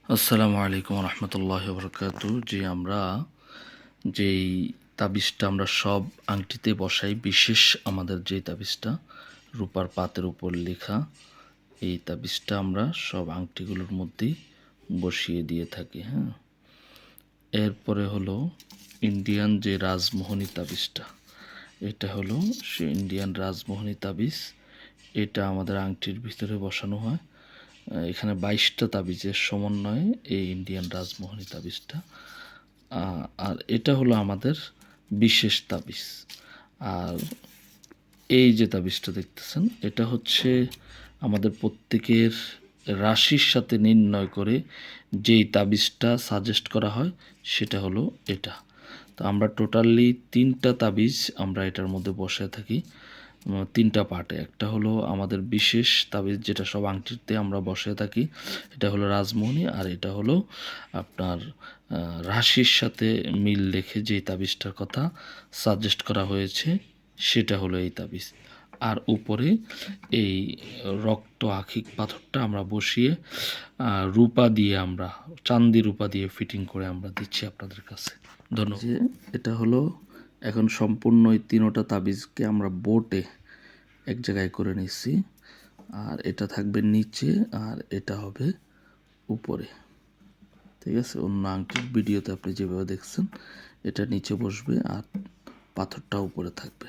আসসালামু আলাইকুম রহমতুল্লাহ বরকাতু। যে আমরা যেই তাবিজটা আমরা সব আংটিতে বসাই, বিশেষ আমাদের যে তাবিজটা রূপার পাতের উপর লেখা, এই তাবিজটা আমরা সব আংটিগুলোর মধ্যেই বসিয়ে দিয়ে থাকি। হ্যাঁ, এরপরে হলো ইন্ডিয়ান যে রাজমোহনী তাবিজটা, এটা হলো সে ইন্ডিয়ান রাজমোহনী তাবিজ। এটা আমাদের আংটির ভিতরে বসানো হয়। এখানে 22টা তাবিজের সমন্বয়ে এই ইন্ডিয়ান রাজমোহনী তাবিজটা। আর এটা হলো আমাদের বিশেষ তাবিজ। আর এই যে তাবিজটা দেখতেছেন, এটা হচ্ছে আমাদের প্রত্যেকের রাশির সাথে নির্ণয় করে যেই তাবিজটা সাজেস্ট করা হয় সেটা হলো এটা। তো আমরা টোটালি 3টা তাবিজ আমরা এটার মধ্যে বসে থাকি, 3টা পার্টে। একটা হলো আমাদের বিশেষ তাবিজ, যেটা সব আংটিতে আমরা বসে থাকি, এটা হলো রাজমোহনী। আর এটা হলো আপনার রাশির সাথে মিল রেখে যে তাবিজটার কথা সাজেস্ট করা হয়েছে সেটা হলো এই তাবিজ। আর উপরে এই রক্ত আখিক পাথরটা আমরা বসিয়ে রূপা দিয়ে, আমরা চান্দি রূপা দিয়ে ফিটিং করে আমরা দিচ্ছি আপনাদের কাছে। ধন্যবাদ। যে এটা হলো এখন সম্পূর্ণ এই 3টা তাবিজকে আমরা বোটে এক জায়গায় করে নিচ্ছি। আর এটা থাকবে নিচে, আর এটা হবে উপরে। ঠিক আছে, অন্য আংটির ভিডিওতে আপনি যেভাবে দেখছেন এটা নিচে বসবে আর পাথরটা উপরে থাকবে।